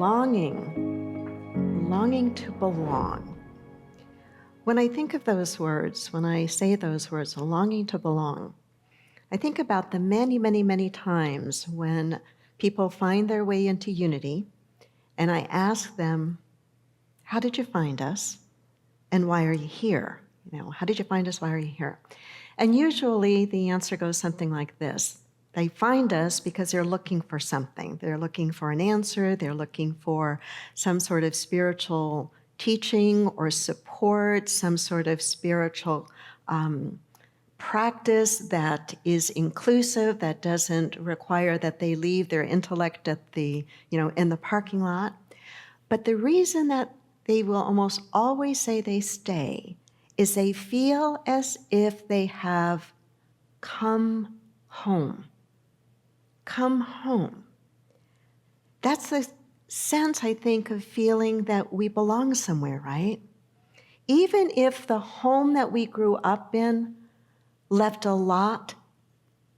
longing to belong. When I think of those words, when I say those words, longing to belong, I think about the many, many, many times when people find their way into unity, and I ask them, how did you find us? And why are you here? How did you find us? Why are you here? And usually the answer goes something like this. They find us because they're looking for something. They're looking for an answer. They're looking for some sort of spiritual teaching or support, some sort of spiritual practice that is inclusive, that doesn't require that they leave their intellect at in the parking lot. But the reason that they will almost always say they stay is they feel as if they have come home. Come home. That's the sense, I think, of feeling that we belong somewhere, right? Even if the home that we grew up in left a lot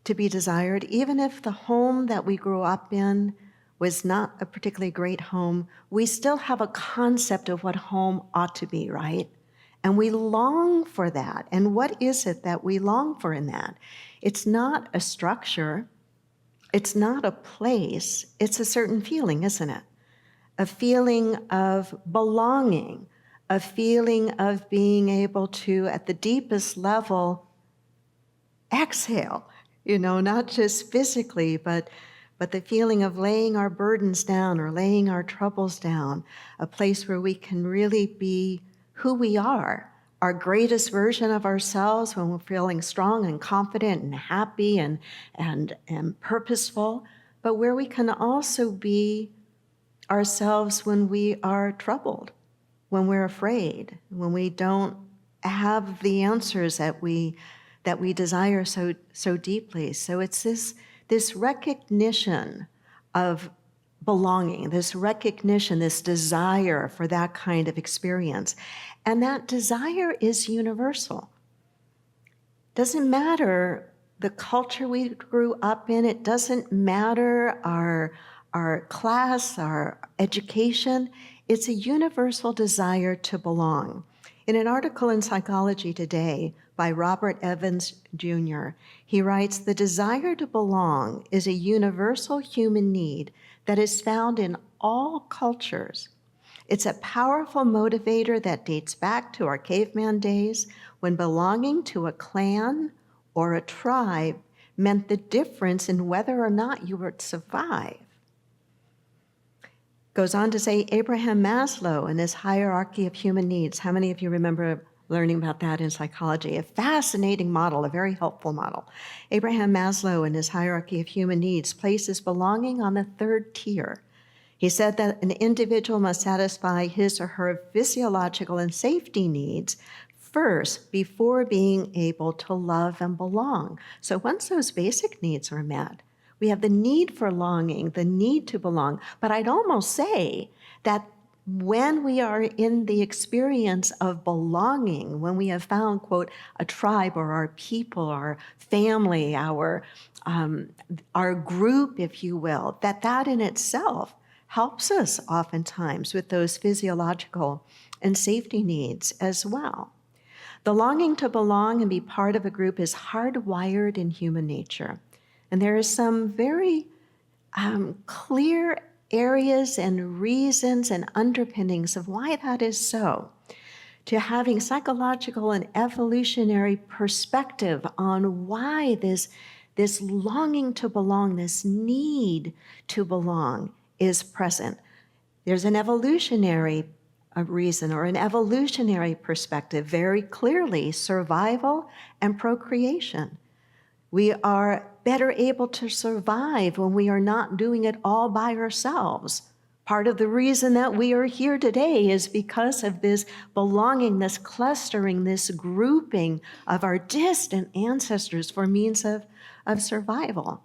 to be desired, even if the home that we grew up in was not a particularly great home, we still have a concept of what home ought to be, right? And we long for that. And what is it that we long for in that? It's not a structure. It's not a place. It's a certain feeling, isn't it? A feeling of belonging, a feeling of being able to, at the deepest level, exhale, not just physically, but the feeling of laying our burdens down or laying our troubles down, a place where we can really be who we are, our greatest version of ourselves when we're feeling strong and confident and happy and purposeful, but where we can also be ourselves when we are troubled, when we're afraid, when we don't have the answers that we desire so deeply. So it's this recognition of belonging, this recognition, this desire for that kind of experience. And that desire is universal. Doesn't matter the culture we grew up in, it doesn't matter our class, our education. It's a universal desire to belong. In an article in Psychology Today by Robert Evans Jr., he writes, "The desire to belong is a universal human need that is found in all cultures. It's a powerful motivator that dates back to our caveman days when belonging to a clan or a tribe meant the difference in whether or not you would survive." Goes on to say Abraham Maslow and his hierarchy of human needs. How many of you remember learning about that in psychology? A fascinating model, a very helpful model. Abraham Maslow and his hierarchy of human needs places belonging on the third tier. He said that an individual must satisfy his or her physiological and safety needs first before being able to love and belong. So once those basic needs are met, we have the need for longing, the need to belong. But I'd almost say that when we are in the experience of belonging, when we have found, quote, a tribe or our people, our family, our group, if you will, that in itself helps us oftentimes with those physiological and safety needs as well. The longing to belong and be part of a group is hardwired in human nature. And there are some very clear areas and reasons and underpinnings of why that is so. To having psychological and evolutionary perspective on why this longing to belong, this need to belong is present. There's an evolutionary reason or an evolutionary perspective, very clearly survival and procreation. We are better able to survive when we are not doing it all by ourselves. Part of the reason that we are here today is because of this belonging, this clustering, this grouping of our distant ancestors for means of survival,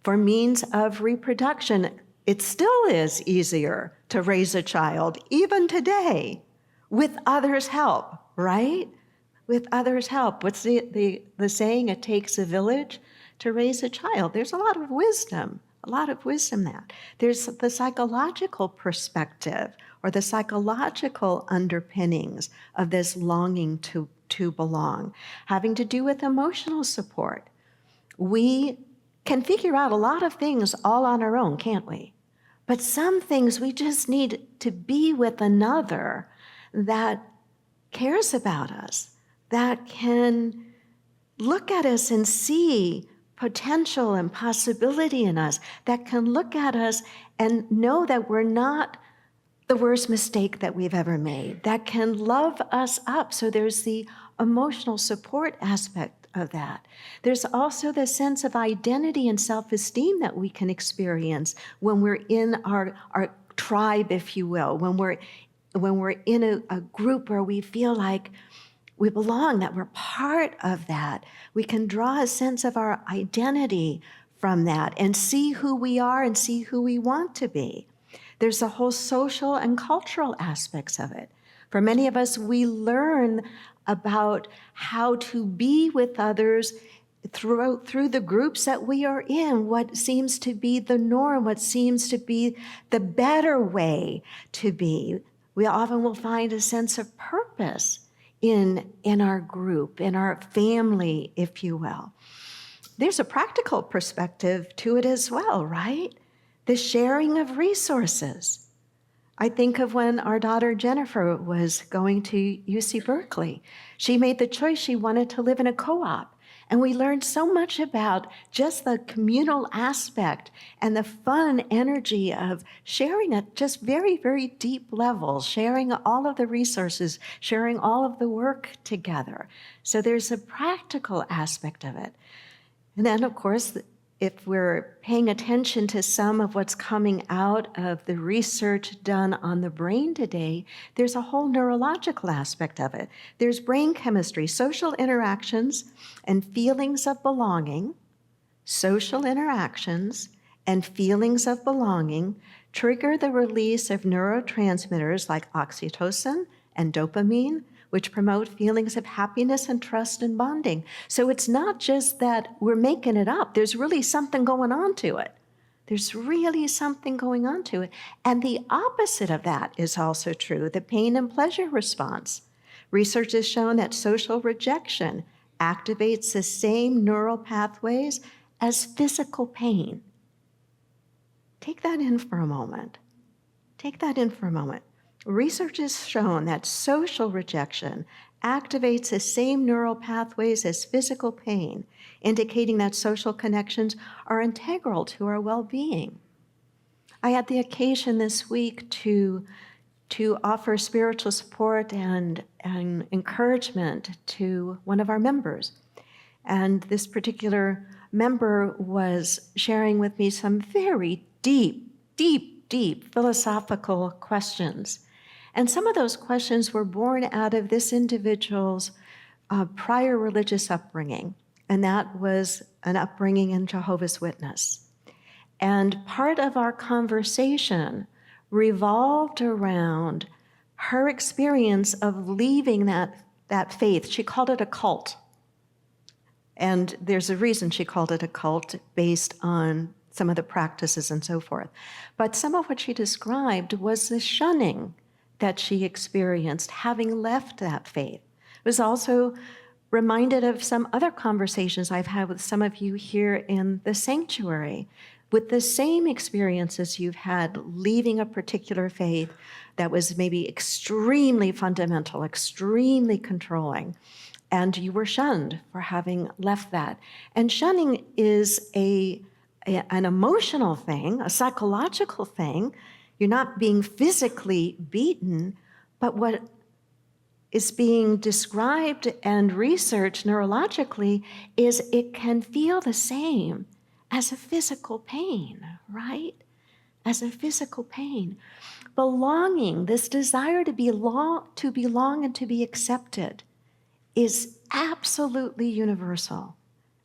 for means of reproduction. It still is easier to raise a child, even today, with others' help, right? With others' help. What's the saying? It takes a village to raise a child. There's a lot of wisdom a lot of wisdom in that. There's the psychological perspective or the psychological underpinnings of this longing to belong, having to do with emotional support. We can figure out a lot of things all on our own, can't we? But some things we just need to be with another that cares about us, that can look at us and see potential and possibility in us, that can look at us and know that we're not the worst mistake that we've ever made, that can love us up. So there's the emotional support aspect of that. There's also the sense of identity and self-esteem that we can experience when we're in our tribe, if you will, when we're in a group where we feel like we belong, that we're part of that. We can draw a sense of our identity from that and see who we are and see who we want to be. There's the whole social and cultural aspects of it. For many of us, we learn about how to be with others through the groups that we are in, what seems to be the norm, what seems to be the better way to be. We often will find a sense of purpose in our group, in our family, if you will. There's a practical perspective to it as well, right? The sharing of resources. I think of when our daughter Jennifer was going to UC Berkeley. She made the choice she wanted to live in a co-op. And we learned so much about just the communal aspect and the fun energy of sharing at just very, very deep levels, sharing all of the resources, sharing all of the work together. So there's a practical aspect of it. And then, of course, if we're paying attention to some of what's coming out of the research done on the brain today, there's a whole neurological aspect of it. There's brain chemistry, social interactions and feelings of belonging, social interactions and feelings of belonging trigger the release of neurotransmitters like oxytocin and dopamine, which promote feelings of happiness and trust and bonding. So it's not just that we're making it up. There's really something going on to it. There's really something going on to it. And the opposite of that is also true, the pain and pleasure response. Research has shown that social rejection activates the same neural pathways as physical pain. Take that in for a moment. Take that in for a moment. Research has shown that social rejection activates the same neural pathways as physical pain, indicating that social connections are integral to our well-being. I had the occasion this week to offer spiritual support and encouragement to one of our members. And this particular member was sharing with me some very deep philosophical questions. And some of those questions were born out of this individual's prior religious upbringing, and that was an upbringing in Jehovah's Witness. And part of our conversation revolved around her experience of leaving that faith. She called it a cult. And there's a reason she called it a cult based on some of the practices and so forth. But some of what she described was the shunning that she experienced having left that faith. I was also reminded of some other conversations I've had with some of you here in the sanctuary, with the same experiences you've had leaving a particular faith that was maybe extremely fundamental, extremely controlling, and you were shunned for having left that. And shunning is an emotional thing, a psychological thing. You're not being physically beaten, but what is being described and researched neurologically is it can feel the same as a physical pain, right? As a physical pain. Belonging, this desire to belong and to be accepted, is absolutely universal.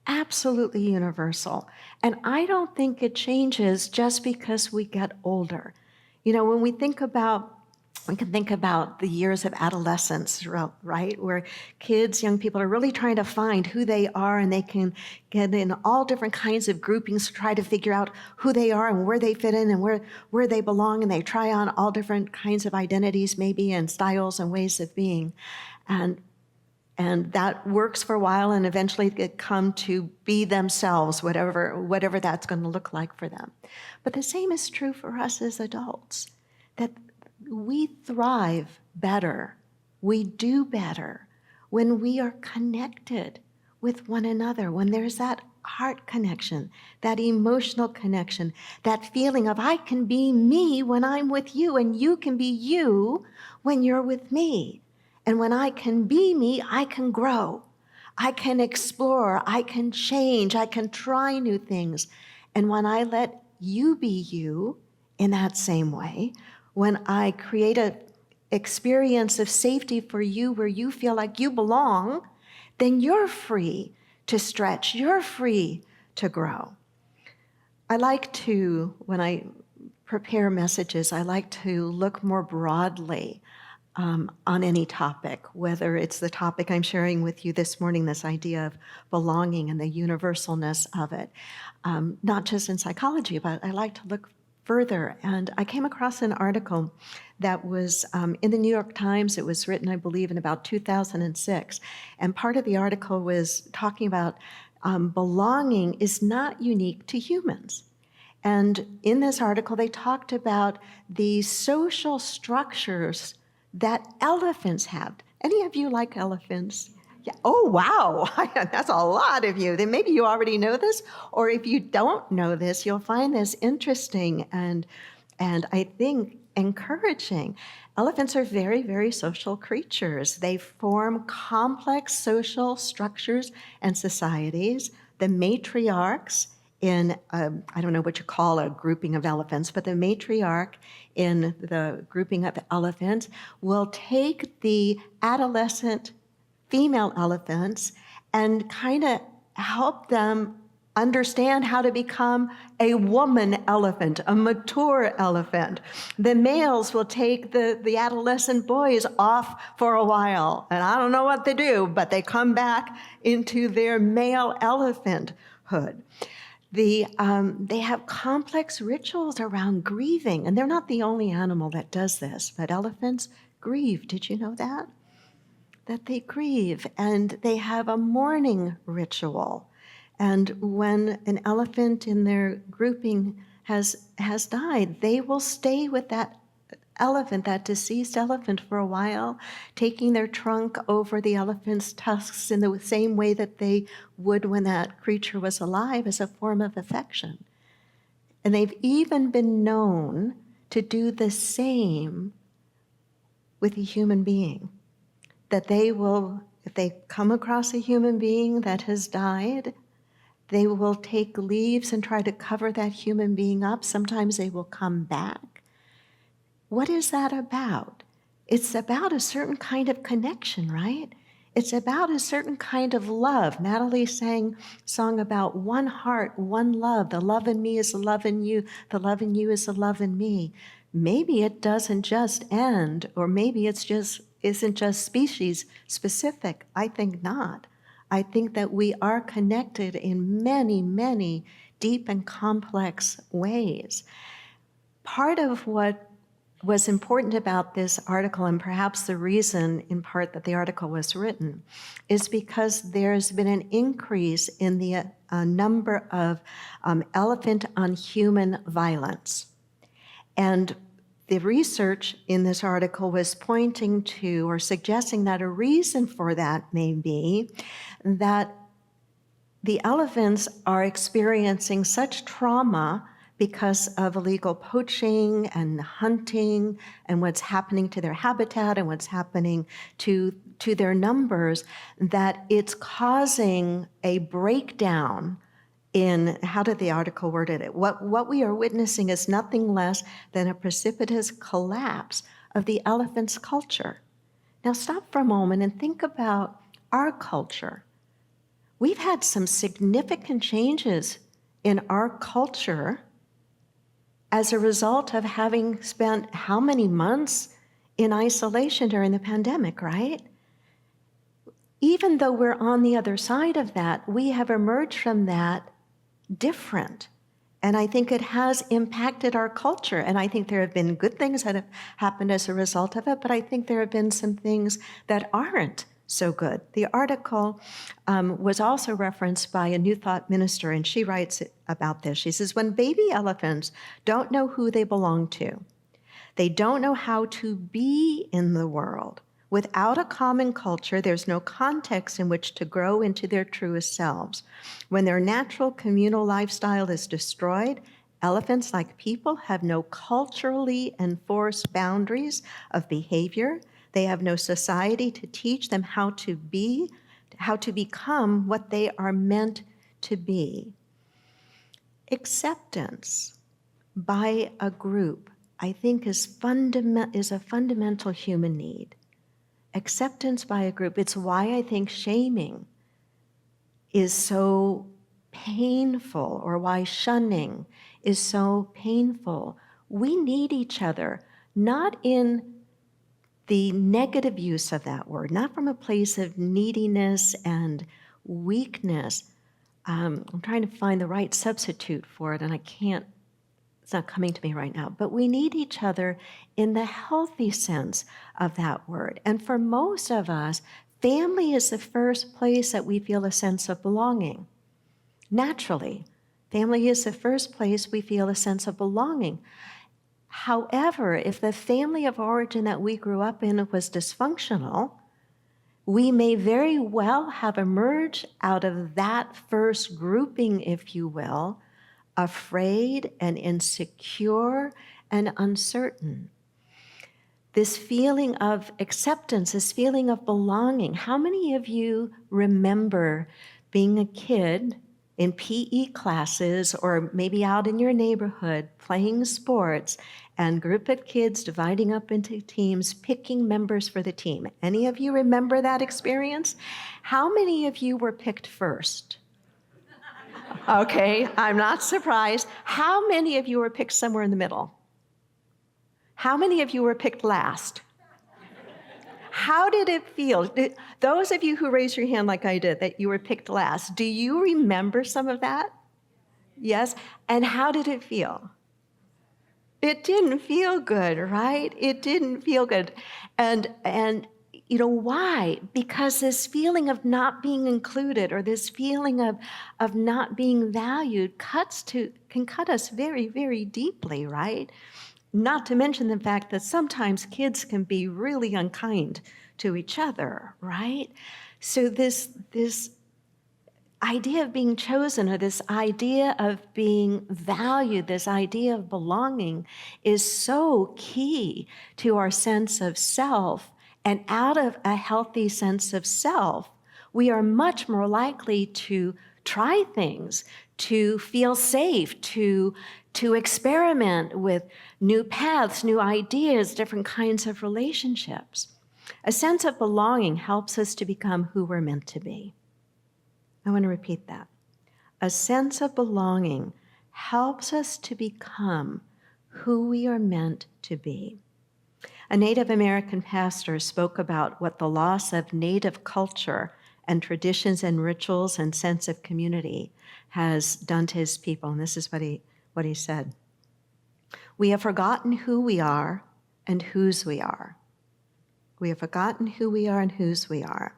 Absolutely universal. And I don't think it changes just because we get older. You know, when we think about We can think about the years of adolescence, right? Where kids, young people are really trying to find who they are, and they can get in all different kinds of groupings to try to figure out who they are and where they fit in and where they belong. And they try on all different kinds of identities, maybe, and styles and ways of being. And that works for a while, and eventually they come to be themselves, whatever that's going to look like for them. But the same is true for us as adults, that we thrive better, we do better when we are connected with one another, when there's that heart connection, that emotional connection, that feeling of I can be me when I'm with you, and you can be you when you're with me. And when I can be me, I can grow, I can explore, I can change, I can try new things. And when I let you be you in that same way, when I create an experience of safety for you where you feel like you belong, then you're free to stretch, you're free to grow. I like to, when I prepare messages, I like to look more broadly on any topic, whether it's the topic I'm sharing with you this morning, this idea of belonging and the universalness of it, not just in psychology, but I like to look further. And I came across an article that was in the New York Times. It was written, I believe, in about 2006. And part of the article was talking about belonging is not unique to humans. And in this article, they talked about the social structures that elephants have. Any of you like elephants? Yeah. Oh, wow. That's a lot of you. Then maybe you already know this, or if you don't know this, you'll find this interesting and I think encouraging. Elephants are very, very social creatures. They form complex social structures and societies. The matriarchs in, I don't know what you call a grouping of elephants, but the matriarch in the grouping of elephants will take the adolescent female elephants and kind of help them understand how to become a woman elephant, a mature elephant. The males will take the adolescent boys off for a while, and I don't know what they do, but they come back into their male elephanthood. They have complex rituals around grieving, and they're not the only animal that does this, but elephants grieve. Did you know that? That they grieve, and they have a mourning ritual. And when an elephant in their grouping has died, they will stay with that elephant, that deceased elephant, for a while, taking their trunk over the elephant's tusks in the same way that they would when that creature was alive, as a form of affection. And they've even been known to do the same with a human being. That they will, if they come across a human being that has died, they will take leaves and try to cover that human being up. Sometimes they will come back. What is that about? It's about a certain kind of connection, right? It's about a certain kind of love. Natalie sang a song about one heart, one love. The love in me is the love in you. The love in you is the love in me. Maybe it doesn't just end, or maybe it's just isn't just species specific. I think not. I think that we are connected in many, many deep and complex ways. Part of what was important about this article, and perhaps the reason in part that the article was written, is because there's been an increase in the number of elephant on human violence. And the research in this article was pointing to or suggesting that a reason for that may be that the elephants are experiencing such trauma because of illegal poaching and hunting and what's happening to their habitat and what's happening to their numbers, that it's causing a breakdown in, how did the article word it? What we are witnessing is nothing less than a precipitous collapse of the elephant's culture. Now stop for a moment and think about our culture. We've had some significant changes in our culture as a result of having spent how many months in isolation during the pandemic, right? Even though we're on the other side of that, we have emerged from that different. And I think it has impacted our culture. And I think there have been good things that have happened as a result of it, but I think there have been some things that aren't so good. The article was also referenced by a New Thought minister, and she writes about this. She says, when baby elephants don't know who they belong to, they don't know how to be in the world. Without a common culture, there's no context in which to grow into their truest selves. When their natural communal lifestyle is destroyed, elephants, like people, have no culturally enforced boundaries of behavior. They have no society to teach them how to become what they are meant to be. Acceptance by a group, I think, is a fundamental human need. Acceptance by a group. It's why I think shaming is so painful, or why shunning is so painful. We need each other, not in the negative use of that word, not from a place of neediness and weakness. I'm trying to find the right substitute for it, and I can't. It's not coming to me right now, but we need each other in the healthy sense of that word. And for most of us, family is the first place that we feel a sense of belonging. Naturally, family is the first place we feel a sense of belonging. However, if the family of origin that we grew up in was dysfunctional, we may very well have emerged out of that first grouping, if you will, afraid and insecure and uncertain. This feeling of acceptance, this feeling of belonging. How many of you remember being a kid in PE classes, or maybe out in your neighborhood playing sports, and group of kids dividing up into teams, picking members for the team? Any of you remember that experience? How many of you were picked first? Okay, I'm not surprised. How many of you were picked somewhere in the middle? How many of you were picked last? How did it feel? Those of you who raised your hand like I did, that you were picked last, do you remember some of that? Yes? And how did it feel? It didn't feel good, right? It didn't feel good. And you know why? Because this feeling of not being included, or this feeling of not being valued, can cut us very, very deeply, right? Not to mention the fact that sometimes kids can be really unkind to each other, right? So this idea of being chosen, or this idea of being valued, this idea of belonging, is so key to our sense of self. And out of a healthy sense of self, we are much more likely to try things, to feel safe, to experiment with new paths, new ideas, different kinds of relationships. A sense of belonging helps us to become who we're meant to be. I want to repeat that. A sense of belonging helps us to become who we are meant to be. A Native American pastor spoke about what the loss of Native culture and traditions and rituals and sense of community has done to his people. And this is what he said. We have forgotten who we are and whose we are. We have forgotten who we are and whose we are.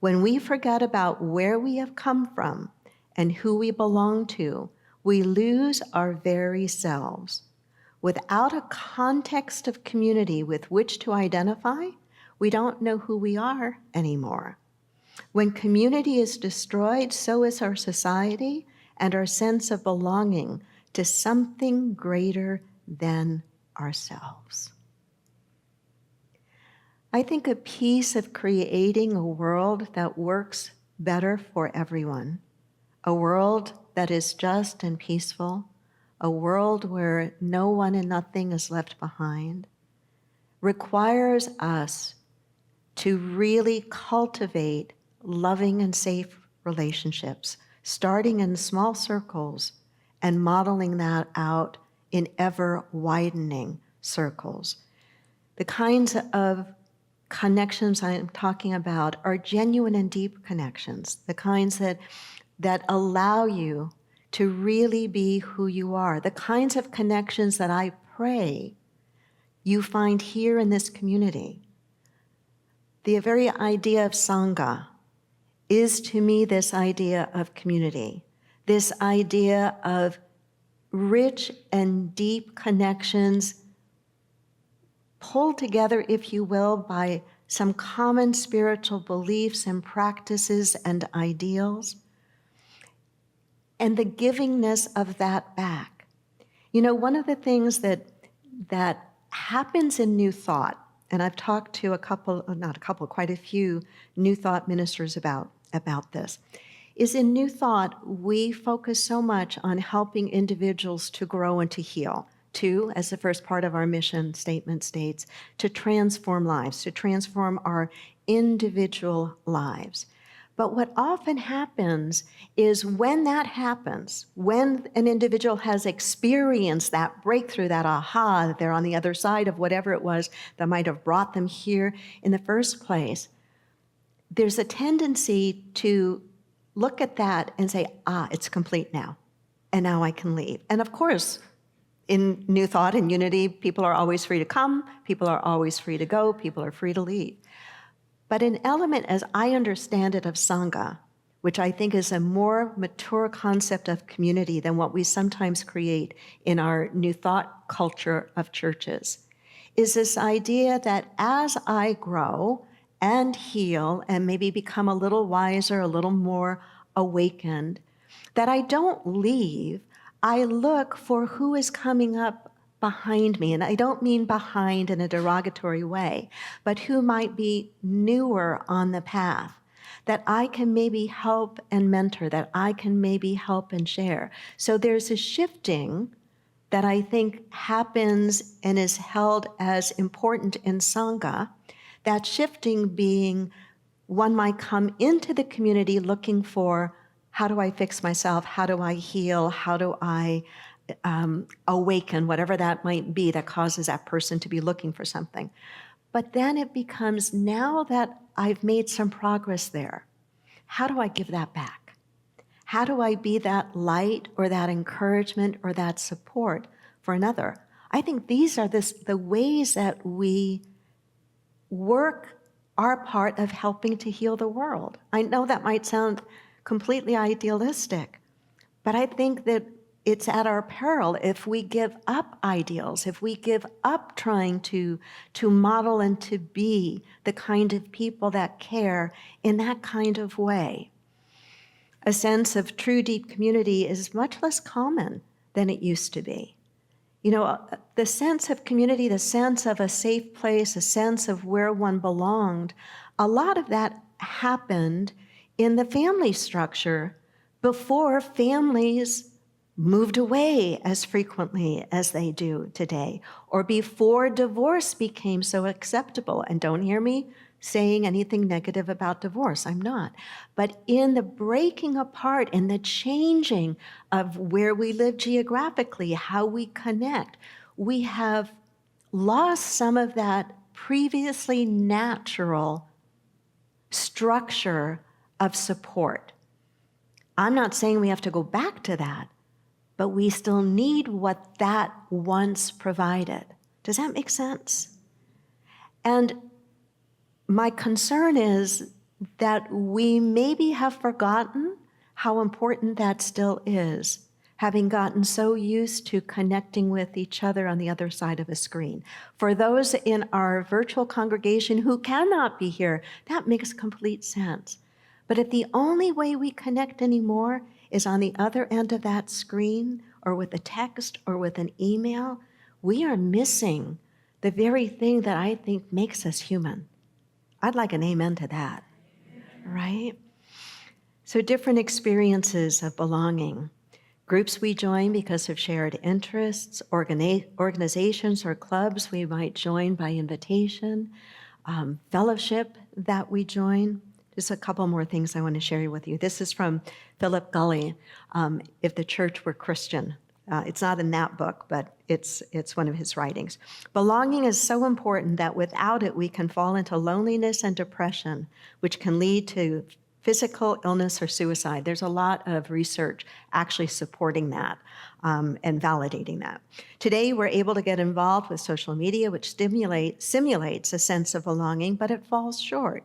When we forget about where we have come from and who we belong to, we lose our very selves. Without a context of community with which to identify, we don't know who we are anymore. When community is destroyed, so is our society and our sense of belonging to something greater than ourselves. I think a piece of creating a world that works better for everyone, a world that is just and peaceful, a world where no one and nothing is left behind, requires us to really cultivate loving and safe relationships, starting in small circles and modeling that out in ever-widening circles. The kinds of connections I'm talking about are genuine and deep connections, the kinds that allow you to really be who you are, the kinds of connections that I pray you find here in this community. The very idea of Sangha is to me this idea of community, this idea of rich and deep connections pulled together, if you will, by some common spiritual beliefs and practices and ideals, and the givingness of that back. You know, one of the things that happens in New Thought, and I've talked to quite a few New Thought ministers about this, is in New Thought, we focus so much on helping individuals to grow and to heal. Two, as the first part of our mission statement states, to transform lives, to transform our individual lives. But what often happens is when that happens, when an individual has experienced that breakthrough, that aha, that they're on the other side of whatever it was that might have brought them here in the first place, there's a tendency to look at that and say, it's complete now, and now I can leave. And of course, in New Thought and Unity, people are always free to come, people are always free to go, people are free to leave. But an element, as I understand it, of Sangha, which I think is a more mature concept of community than what we sometimes create in our New Thought culture of churches, is this idea that as I grow and heal and maybe become a little wiser, a little more awakened, that I don't leave, I look for who is coming up behind me. And I don't mean behind in a derogatory way, but who might be newer on the path, that I can maybe help and mentor, that I can maybe help and share. So there's a shifting that I think happens and is held as important in Sangha, that shifting being one might come into the community looking for, how do I fix myself? How do I heal? How do I awaken, whatever that might be that causes that person to be looking for something? But then it becomes, now that I've made some progress there, how do I give that back? How do I be that light or that encouragement or that support for another? I think these are the ways that we work our part of helping to heal the world. I know that might sound completely idealistic, but I think that it's at our peril if we give up ideals, if we give up trying to model and to be the kind of people that care in that kind of way. A sense of true deep community is much less common than it used to be. You know, the sense of community, the sense of a safe place, a sense of where one belonged, a lot of that happened in the family structure before families moved away as frequently as they do today, or before divorce became so acceptable. And don't hear me saying anything negative about divorce, I'm not. But in the breaking apart, in the changing of where we live geographically, how we connect, we have lost some of that previously natural structure of support. I'm not saying we have to go back to that, but we still need what that once provided. Does that make sense? And my concern is that we maybe have forgotten how important that still is, having gotten so used to connecting with each other on the other side of a screen. For those in our virtual congregation who cannot be here, that makes complete sense. But if the only way we connect anymore is on the other end of that screen, or with a text, or with an email, we are missing the very thing that I think makes us human. I'd like an amen to that, right? So different experiences of belonging. Groups we join because of shared interests, organizations or clubs we might join by invitation, fellowship that we join. Just a couple more things I want to share with you. This is from Philip Gulley, If the Church Were Christian. It's not in that book, but it's one of his writings. Belonging is so important that without it, we can fall into loneliness and depression, which can lead to physical illness or suicide. There's a lot of research actually supporting that and validating that. Today, we're able to get involved with social media, which simulates a sense of belonging, but it falls short.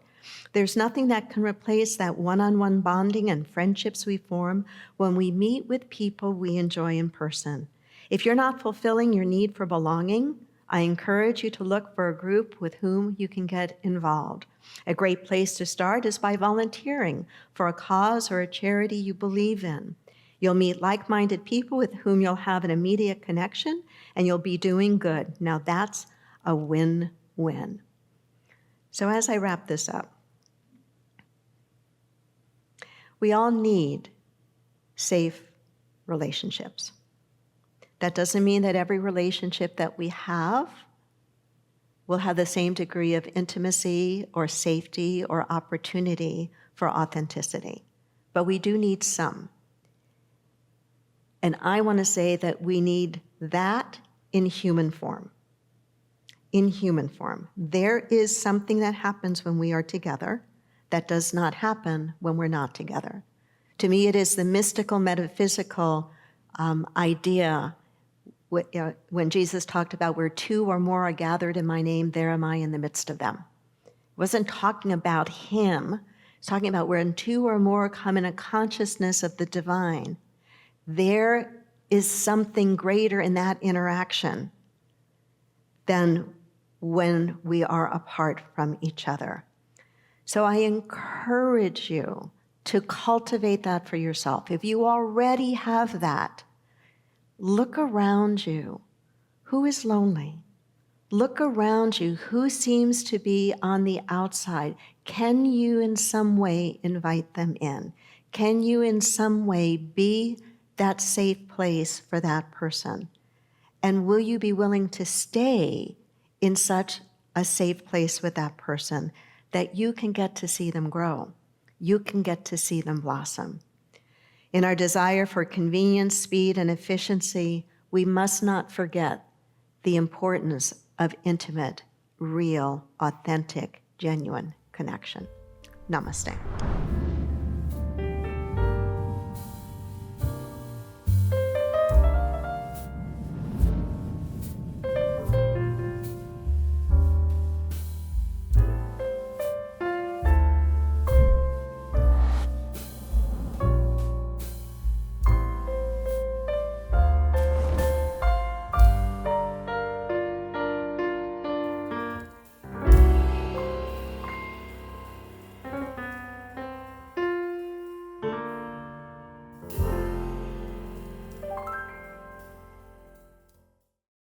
There's nothing that can replace that one-on-one bonding and friendships we form when we meet with people we enjoy in person. If you're not fulfilling your need for belonging, I encourage you to look for a group with whom you can get involved. A great place to start is by volunteering for a cause or a charity you believe in. You'll meet like-minded people with whom you'll have an immediate connection, and you'll be doing good. Now that's a win-win. So as I wrap this up, we all need safe relationships. That doesn't mean that every relationship that we have will have the same degree of intimacy or safety or opportunity for authenticity, but we do need some. And I want to say that we need that in human form. In human form. There is something that happens when we are together that does not happen when we're not together. To me, it is the mystical, metaphysical idea when Jesus talked about where two or more are gathered in my name, there am I in the midst of them. It wasn't talking about him. It's talking about when two or more come in a consciousness of the divine. There is something greater in that interaction than when we are apart from each other. So I encourage you to cultivate that for yourself. If you already have that, look around you. Who is lonely? Look around you. Who seems to be on the outside? Can you in some way invite them in? Can you in some way be that safe place for that person? And will you be willing to stay in such a safe place with that person that you can get to see them grow? You can get to see them blossom. In our desire for convenience, speed, and efficiency, we must not forget the importance of intimate, real, authentic, genuine connection. Namaste.